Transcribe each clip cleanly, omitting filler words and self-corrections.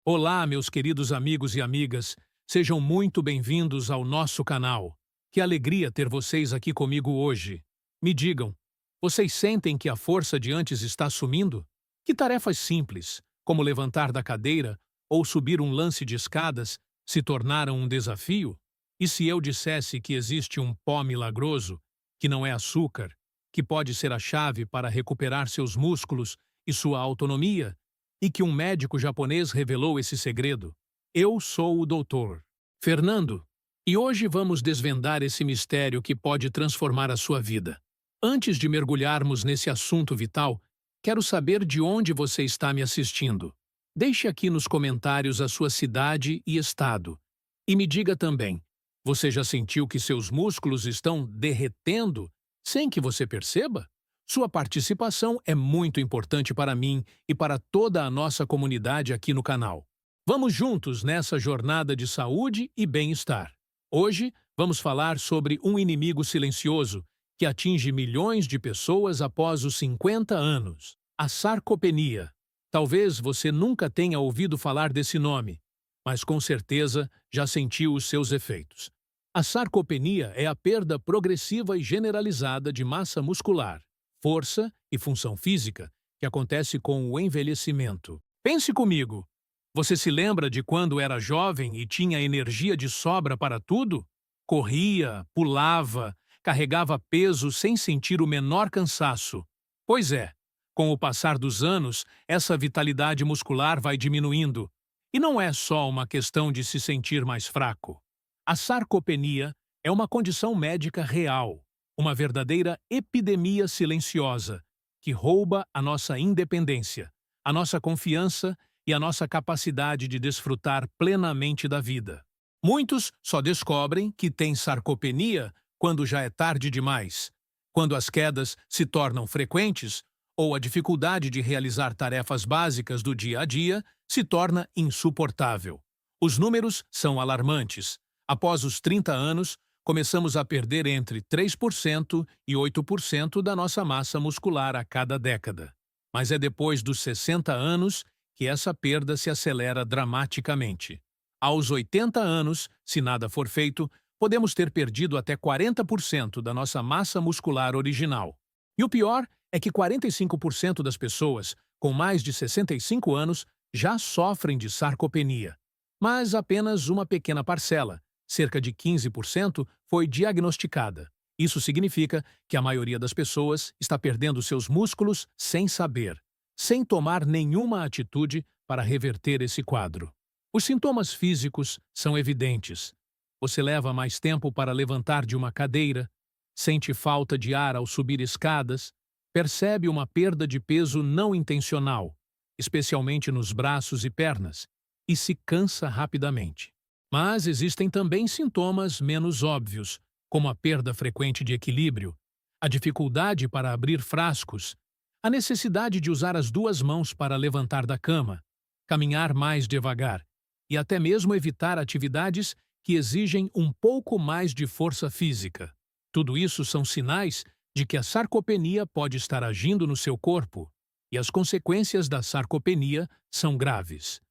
Olá, meus queridos amigos e amigas, sejam muito bem-vindos ao nosso canal. Que alegria ter vocês aqui comigo hoje. Me digam, vocês sentem que a força de antes está sumindo? Que tarefas simples, como levantar da cadeira ou subir um lance de escadas, se tornaram um desafio? E se eu dissesse que existe um pó milagroso, que não é açúcar, que pode ser a chave para recuperar seus músculos e sua autonomia? E que um médico japonês revelou esse segredo. Eu sou o Doutor Fernando, e hoje vamos desvendar esse mistério que pode transformar a sua vida. Antes de mergulharmos nesse assunto vital, quero saber de onde você está me assistindo. Deixe aqui nos comentários a sua cidade e estado. E me diga também, você já sentiu que seus músculos estão derretendo sem que você perceba? Sua participação é muito importante para mim e para toda a nossa comunidade aqui no canal. Vamos juntos nessa jornada de saúde e bem-estar. Hoje, vamos falar sobre um inimigo silencioso que atinge milhões de pessoas após os 50 anos: a sarcopenia. Talvez você nunca tenha ouvido falar desse nome, mas com certeza já sentiu os seus efeitos. A sarcopenia é a perda progressiva e generalizada de massa muscular, força e função física que acontece com o envelhecimento. Pense comigo. Você se lembra de quando era jovem e tinha energia de sobra para tudo? Corria, pulava, carregava peso sem sentir o menor cansaço. Pois é, com o passar dos anos, essa vitalidade muscular vai diminuindo. E não é só uma questão de se sentir mais fraco. A sarcopenia é uma condição médica real, uma verdadeira epidemia silenciosa que rouba a nossa independência, a nossa confiança e a nossa capacidade de desfrutar plenamente da vida. Muitos só descobrem que têm sarcopenia quando já é tarde demais, quando as quedas se tornam frequentes ou a dificuldade de realizar tarefas básicas do dia a dia se torna insuportável. Os números são alarmantes. Após os 30 anos, começamos a perder entre 3% e 8% da nossa massa muscular a cada década. Mas é depois dos 60 anos que essa perda se acelera dramaticamente. Aos 80 anos, se nada for feito, podemos ter perdido até 40% da nossa massa muscular original. E o pior é que 45% das pessoas com mais de 65 anos já sofrem de sarcopenia. Mas apenas uma pequena parcela, cerca de 15%, foi diagnosticada. Isso significa que a maioria das pessoas está perdendo seus músculos sem saber, sem tomar nenhuma atitude para reverter esse quadro. Os sintomas físicos são evidentes. Você leva mais tempo para levantar de uma cadeira, sente falta de ar ao subir escadas, percebe uma perda de peso não intencional, especialmente nos braços e pernas, e se cansa rapidamente. Mas existem também sintomas menos óbvios, como a perda frequente de equilíbrio, a dificuldade para abrir frascos, a necessidade de usar as duas mãos para levantar da cama, caminhar mais devagar e até mesmo evitar atividades que exigem um pouco mais de força física. Tudo isso são sinais de que a sarcopenia pode estar agindo no seu corpo, e as consequências da sarcopenia são graves.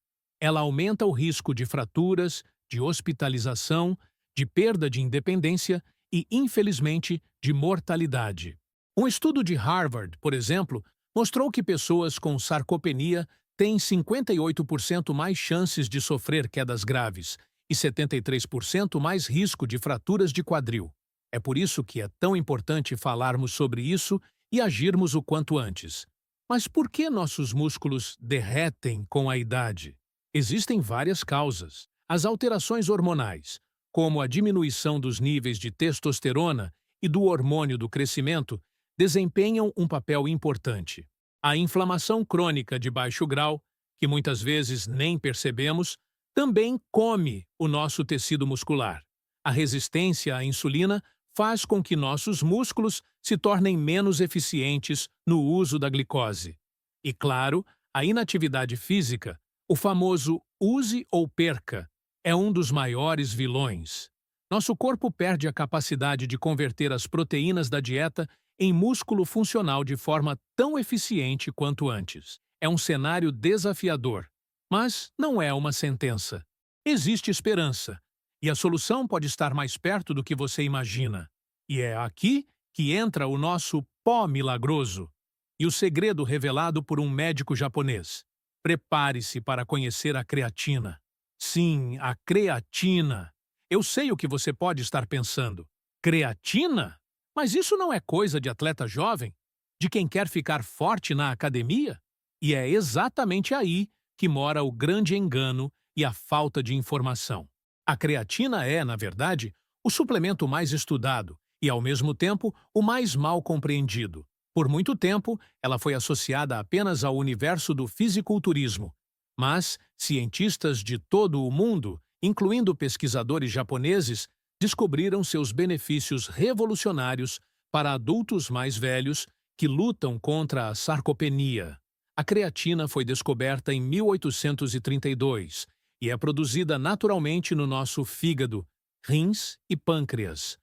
Ela aumenta o risco de fraturas, de hospitalização, de perda de independência e, infelizmente, de mortalidade. Um estudo de Harvard, por exemplo, mostrou que pessoas com sarcopenia têm 58% mais chances de sofrer quedas graves e 73% mais risco de fraturas de quadril. É por isso que é tão importante falarmos sobre isso e agirmos o quanto antes. Mas por que nossos músculos derretem com a idade? Existem várias causas. As alterações hormonais, como a diminuição dos níveis de testosterona e do hormônio do crescimento, desempenham um papel importante. A inflamação crônica de baixo grau, que muitas vezes nem percebemos, também come o nosso tecido muscular. A resistência à insulina faz com que nossos músculos se tornem menos eficientes no uso da glicose. E, claro, a inatividade física, o famoso use ou perca, é um dos maiores vilões. Nosso corpo perde a capacidade de converter as proteínas da dieta em músculo funcional de forma tão eficiente quanto antes. É um cenário desafiador, Mas não é uma sentença. Existe esperança, e a solução pode estar mais perto do que você imagina. E é aqui que entra o nosso pó milagroso e o segredo revelado por um médico japonês. Prepare-se para conhecer a creatina. Sim, a creatina. Eu sei o que você pode estar pensando. Creatina? Mas isso não é coisa de atleta jovem? De quem quer ficar forte na academia? E é exatamente aí que mora o grande engano e a falta de informação. A creatina é, na verdade, o suplemento mais estudado e, ao mesmo tempo, o mais mal compreendido. Por muito tempo, ela foi associada apenas ao universo do fisiculturismo. Mas cientistas de todo o mundo, incluindo pesquisadores japoneses, descobriram seus benefícios revolucionários para adultos mais velhos que lutam contra a sarcopenia. A creatina foi descoberta em 1832 e é produzida naturalmente no nosso fígado, rins e pâncreas.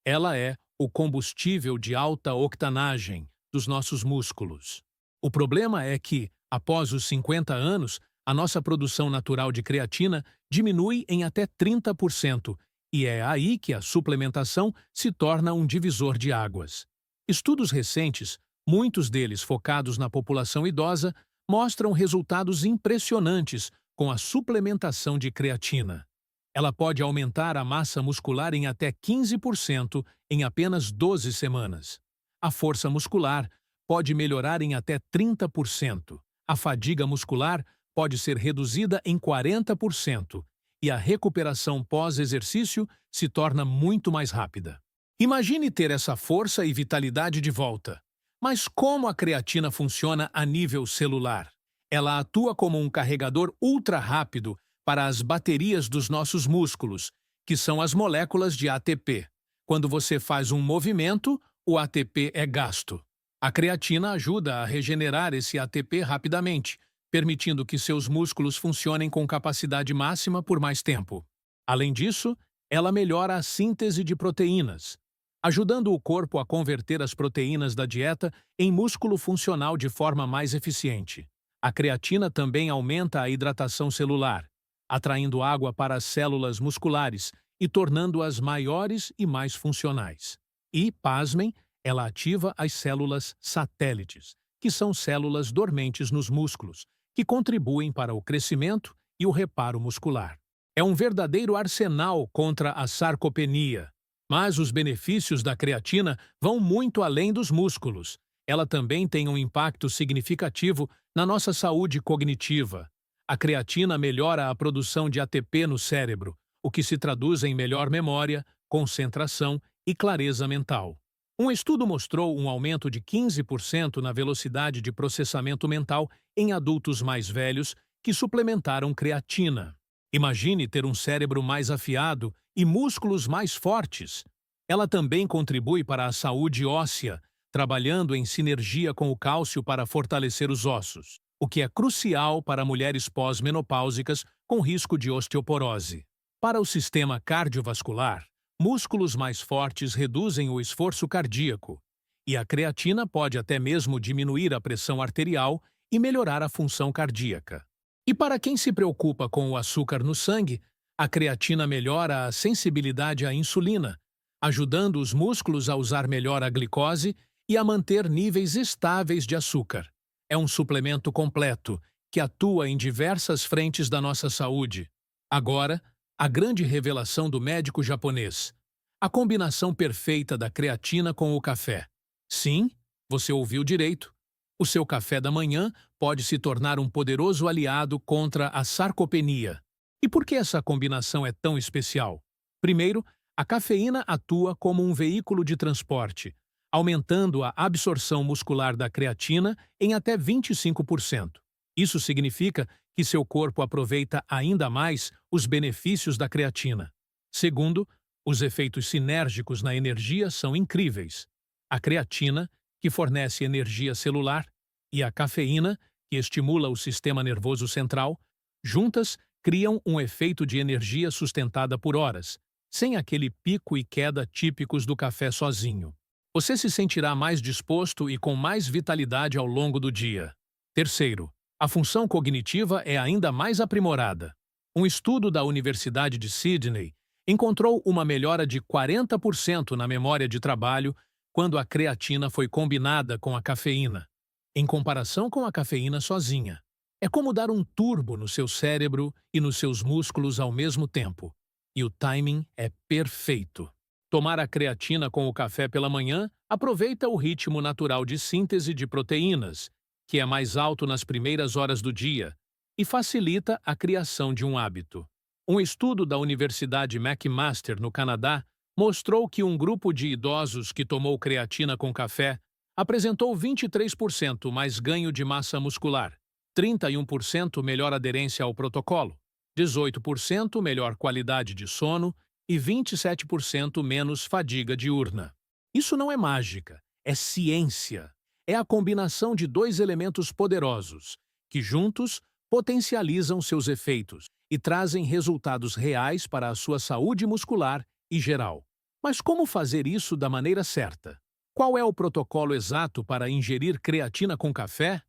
Ela é o combustível de alta octanagem dos nossos músculos. O problema é que, após os 50 anos, a nossa produção natural de creatina diminui em até 30%, e é aí que a suplementação se torna um divisor de águas. Estudos recentes, muitos deles focados na população idosa, mostram resultados impressionantes com a suplementação de creatina. Ela pode aumentar a massa muscular em até 15% em apenas 12 semanas. A força muscular pode melhorar em até 30%. A fadiga muscular pode ser reduzida em 40%. E a recuperação pós-exercício se torna muito mais rápida. Imagine ter essa força e vitalidade de volta. Mas como a creatina funciona a nível celular? Ela atua como um carregador ultra rápido para as baterias dos nossos músculos, que são as moléculas de ATP. Quando você faz um movimento, o ATP é gasto. A creatina ajuda a regenerar esse ATP rapidamente, permitindo que seus músculos funcionem com capacidade máxima por mais tempo. Além disso, ela melhora a síntese de proteínas, ajudando o corpo a converter as proteínas da dieta em músculo funcional de forma mais eficiente. A creatina também aumenta a hidratação celular, atraindo água para as células musculares e tornando-as maiores e mais funcionais. E, pasmem, ela ativa as células satélites, que são células dormentes nos músculos, que contribuem para o crescimento e o reparo muscular. É um verdadeiro arsenal contra a sarcopenia. Mas os benefícios da creatina vão muito além dos músculos. Ela também tem um impacto significativo na nossa saúde cognitiva. A creatina melhora a produção de ATP no cérebro, o que se traduz em melhor memória, concentração e clareza mental. Um estudo mostrou um aumento de 15% na velocidade de processamento mental em adultos mais velhos que suplementaram creatina. Imagine ter um cérebro mais afiado e músculos mais fortes. Ela também contribui para a saúde óssea, trabalhando em sinergia com o cálcio para fortalecer os ossos, o que é crucial para mulheres pós-menopáusicas com risco de osteoporose. Para o sistema cardiovascular, músculos mais fortes reduzem o esforço cardíaco, e a creatina pode até mesmo diminuir a pressão arterial e melhorar a função cardíaca. E para quem se preocupa com o açúcar no sangue, a creatina melhora a sensibilidade à insulina, ajudando os músculos a usar melhor a glicose e a manter níveis estáveis de açúcar. É um suplemento completo, que atua em diversas frentes da nossa saúde. Agora, a grande revelação do médico japonês. A combinação perfeita da creatina com o café. Sim, você ouviu direito. O seu café da manhã pode se tornar um poderoso aliado contra a sarcopenia. E por que essa combinação é tão especial? Primeiro, a cafeína atua como um veículo de transporte, aumentando a absorção muscular da creatina em até 25%. Isso significa que seu corpo aproveita ainda mais os benefícios da creatina. Segundo, os efeitos sinérgicos na energia são incríveis. A creatina, que fornece energia celular, e a cafeína, que estimula o sistema nervoso central, juntas criam um efeito de energia sustentada por horas, sem aquele pico e queda típicos do café sozinho. Você se sentirá mais disposto e com mais vitalidade ao longo do dia. Terceiro, A função cognitiva é ainda mais aprimorada. Um estudo da Universidade de Sydney encontrou uma melhora de 40% na memória de trabalho quando a creatina foi combinada com a cafeína, em comparação com a cafeína sozinha. É como dar um turbo no seu cérebro e nos seus músculos ao mesmo tempo. E o timing é perfeito. Tomar a creatina com o café pela manhã aproveita o ritmo natural de síntese de proteínas, que é mais alto nas primeiras horas do dia, e facilita a criação de um hábito. Um estudo da Universidade McMaster, no Canadá, mostrou que um grupo de idosos que tomou creatina com café apresentou 23% mais ganho de massa muscular, 31% melhor aderência ao protocolo, 18% melhor qualidade de sono e 27% menos fadiga diurna. Isso não é mágica, é ciência. É a combinação de dois elementos poderosos, que juntos potencializam seus efeitos e trazem resultados reais para a sua saúde muscular e geral. Mas como fazer isso da maneira certa? Qual é o protocolo exato para ingerir creatina com café?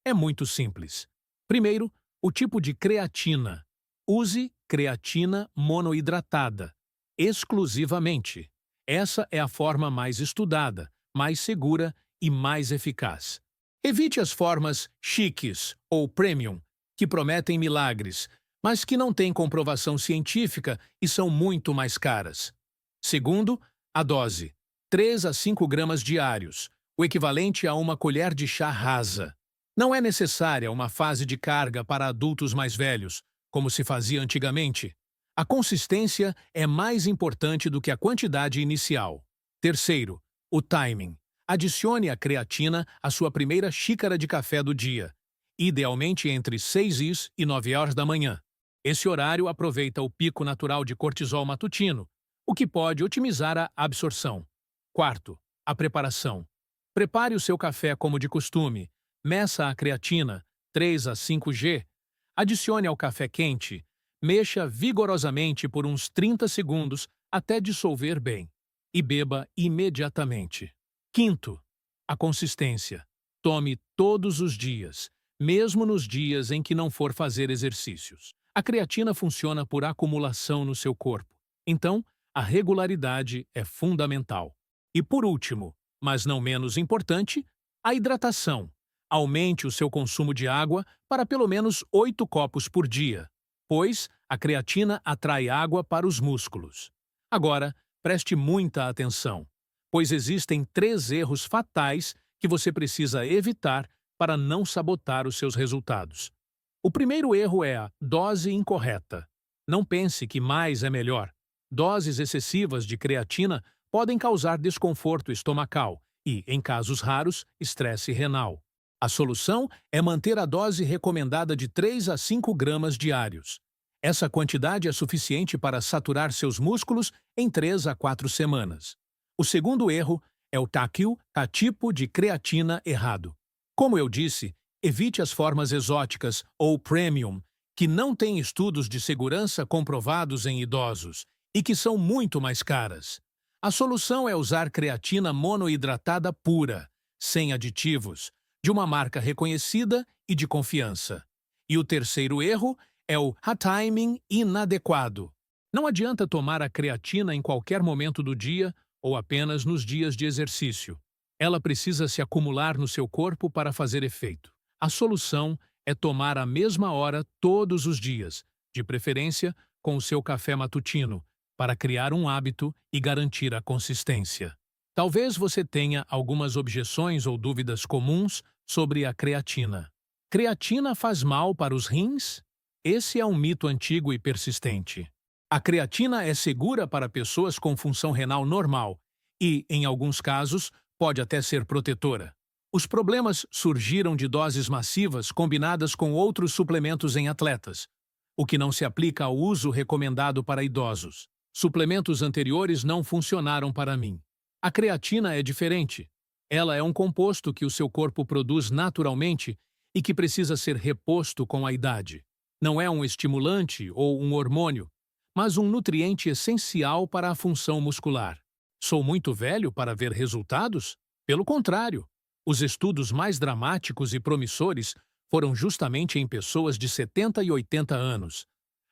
É muito simples. Primeiro, o tipo de creatina. Use creatina monoidratada, exclusivamente. Essa é a forma mais estudada, mais segura e mais eficaz. Evite as formas chiques ou premium, que prometem milagres, mas que não têm comprovação científica e são muito mais caras. Segundo, a dose. 3 a 5 gramas diários, o equivalente a uma colher de chá rasa. Não é necessária uma fase de carga para adultos mais velhos, como se fazia antigamente. A consistência é mais importante do que a quantidade inicial. Terceiro, o timing. Adicione a creatina à sua primeira xícara de café do dia, idealmente entre 6 e 9 horas da manhã. Esse horário aproveita o pico natural de cortisol matutino, o que pode otimizar a absorção. Quarto, a preparação. Prepare o seu café como de costume. Meça a creatina, 3 a 5 g. Adicione ao café quente. Mexa vigorosamente por uns 30 segundos até dissolver bem. E beba imediatamente. Quinto, a consistência. Tome todos os dias, mesmo nos dias em que não for fazer exercícios. A creatina funciona por acumulação no seu corpo. Então, a regularidade é fundamental. E por último, mas não menos importante, a hidratação. Aumente o seu consumo de água para pelo menos 8 copos por dia, pois a creatina atrai água para os músculos. Agora, preste muita atenção, pois existem 3 erros fatais que você precisa evitar para não sabotar os seus resultados. O primeiro erro é a dose incorreta. Não pense que mais é melhor. Doses excessivas de creatina podem causar desconforto estomacal e, em casos raros, estresse renal. A solução é manter a dose recomendada de 3 a 5 gramas diários. Essa quantidade é suficiente para saturar seus músculos em 3 a 4 semanas. O segundo erro é o tipo de creatina errado. Como eu disse, evite as formas exóticas ou premium, que não têm estudos de segurança comprovados em idosos e que são muito mais caras. A solução é usar creatina monoidratada pura, sem aditivos, de uma marca reconhecida e de confiança. E o terceiro erro é o timing inadequado. Não adianta tomar a creatina em qualquer momento do dia ou apenas nos dias de exercício. Ela precisa se acumular no seu corpo para fazer efeito. A solução é tomar à mesma hora todos os dias, de preferência com o seu café matutino, para criar um hábito e garantir a consistência. Talvez você tenha algumas objeções ou dúvidas comuns sobre a creatina. Creatina faz mal para os rins? Esse é um mito antigo e persistente. A creatina é segura para pessoas com função renal normal e, em alguns casos, pode até ser protetora. Os problemas surgiram de doses massivas combinadas com outros suplementos em atletas, o que não se aplica ao uso recomendado para idosos. Suplementos anteriores não funcionaram para mim. A creatina é diferente. Ela é um composto que o seu corpo produz naturalmente e que precisa ser reposto com a idade. Não é um estimulante ou um hormônio, mas um nutriente essencial para a função muscular. Sou muito velho para ver resultados? Pelo contrário, os estudos mais dramáticos e promissores foram justamente em pessoas de 70 e 80 anos.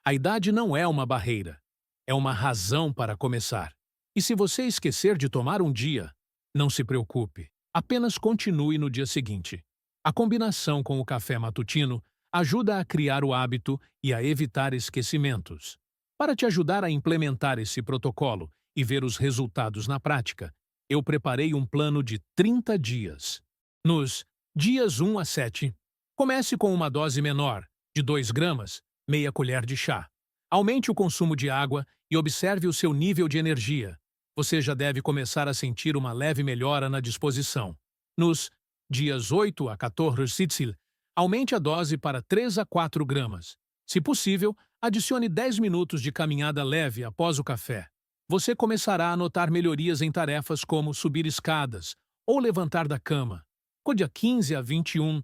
A idade não é uma barreira, é uma razão para começar. E se você esquecer de tomar um dia, não se preocupe, apenas continue no dia seguinte. A combinação com o café matutino ajuda a criar o hábito e a evitar esquecimentos. Para te ajudar a implementar esse protocolo e ver os resultados na prática, eu preparei um plano de 30 dias. Nos dias 1 a 7, comece com uma dose menor, de 2 gramas, meia colher de chá. Aumente o consumo de água e observe o seu nível de energia. Você já deve começar a sentir uma leve melhora na disposição. Nos dias 8 a 14, aumente a dose para 3 a 4 gramas. Se possível, adicione 10 minutos de caminhada leve após o café. Você começará a notar melhorias em tarefas como subir escadas ou levantar da cama. Com dia 15 a 21,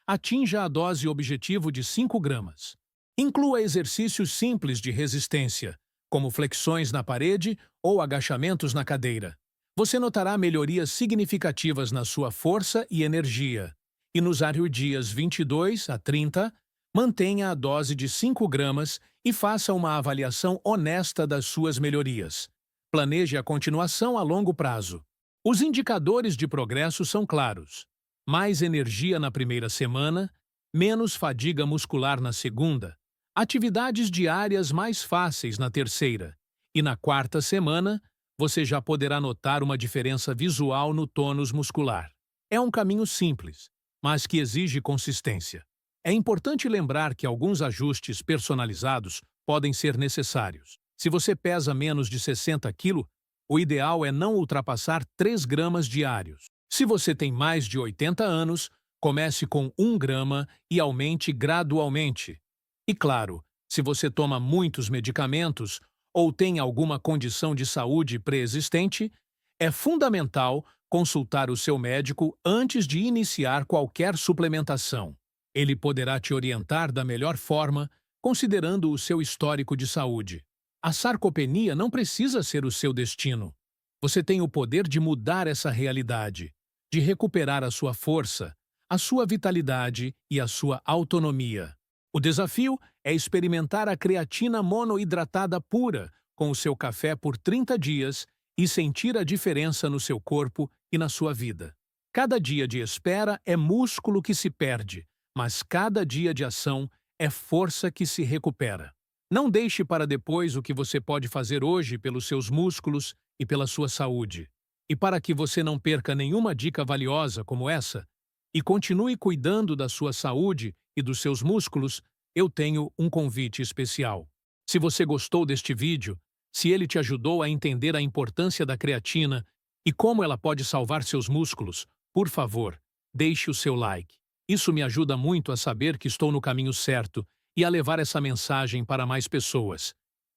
atinja a dose objetivo de 5 gramas. Inclua exercícios simples de resistência, como flexões na parede ou agachamentos na cadeira. Você notará melhorias significativas na sua força e energia. E nos dias 22 a 30, mantenha a dose de 5 gramas e faça uma avaliação honesta das suas melhorias. Planeje a continuação a longo prazo. Os indicadores de progresso são claros. Mais energia na primeira semana, menos fadiga muscular na segunda, atividades diárias mais fáceis na terceira. E na quarta semana, você já poderá notar uma diferença visual no tônus muscular. É um caminho simples, mas que exige consistência. É importante lembrar que alguns ajustes personalizados podem ser necessários. Se você pesa menos de 60 kg, o ideal é não ultrapassar 3 gramas diários. Se você tem mais de 80 anos, comece com 1 grama e aumente gradualmente. E claro, se você toma muitos medicamentos ou tem alguma condição de saúde pré-existente, é fundamental consultar o seu médico antes de iniciar qualquer suplementação. Ele poderá te orientar da melhor forma, considerando o seu histórico de saúde. A sarcopenia não precisa ser o seu destino. Você tem o poder de mudar essa realidade, de recuperar a sua força, a sua vitalidade e a sua autonomia. O desafio é experimentar a creatina monoidratada pura com o seu café por 30 dias e sentir a diferença no seu corpo e na sua vida. Cada dia de espera é músculo que se perde, mas cada dia de ação é força que se recupera. Não deixe para depois o que você pode fazer hoje pelos seus músculos e pela sua saúde. E para que você não perca nenhuma dica valiosa como essa, e continue cuidando da sua saúde e dos seus músculos, eu tenho um convite especial. Se você gostou deste vídeo, se ele te ajudou a entender a importância da creatina e como ela pode salvar seus músculos, por favor, deixe o seu like. Isso me ajuda muito a saber que estou no caminho certo e a levar essa mensagem para mais pessoas.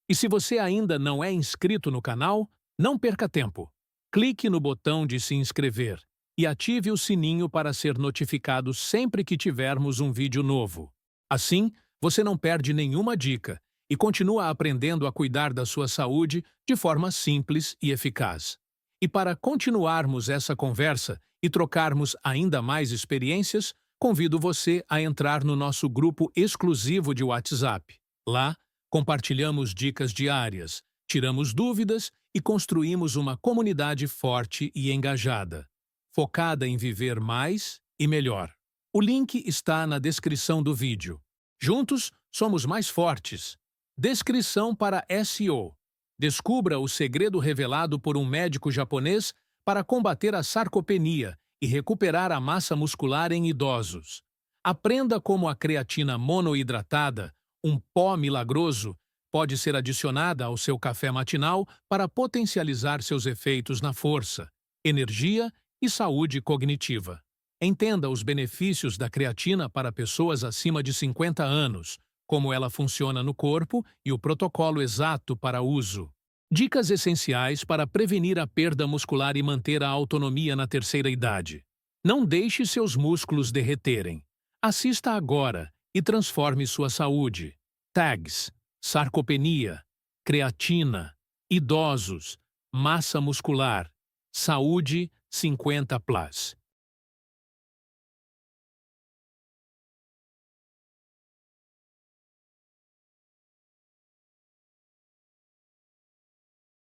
E se você ainda não é inscrito no canal, não perca tempo. Clique no botão de se inscrever e ative o sininho para ser notificado sempre que tivermos um vídeo novo. Assim, você não perde nenhuma dica e continua aprendendo a cuidar da sua saúde de forma simples e eficaz. E para continuarmos essa conversa e trocarmos ainda mais experiências, convido você a entrar no nosso grupo exclusivo de WhatsApp. Lá, compartilhamos dicas diárias, tiramos dúvidas e construímos uma comunidade forte e engajada, focada em viver mais e melhor. O link está na descrição do vídeo. Juntos, somos mais fortes. Descrição para SEO. Descubra o segredo revelado por um médico japonês para combater a sarcopenia e recuperar a massa muscular em idosos. Aprenda como a creatina monoidratada, um pó milagroso, pode ser adicionada ao seu café matinal para potencializar seus efeitos na força, energia e saúde cognitiva. Entenda os benefícios da creatina para pessoas acima de 50 anos, como ela funciona no corpo e o protocolo exato para uso. Dicas essenciais para prevenir a perda muscular e manter a autonomia na terceira idade. Não deixe seus músculos derreterem. Assista agora e transforme sua saúde. Tags: sarcopenia, creatina, idosos, massa muscular, saúde 50+.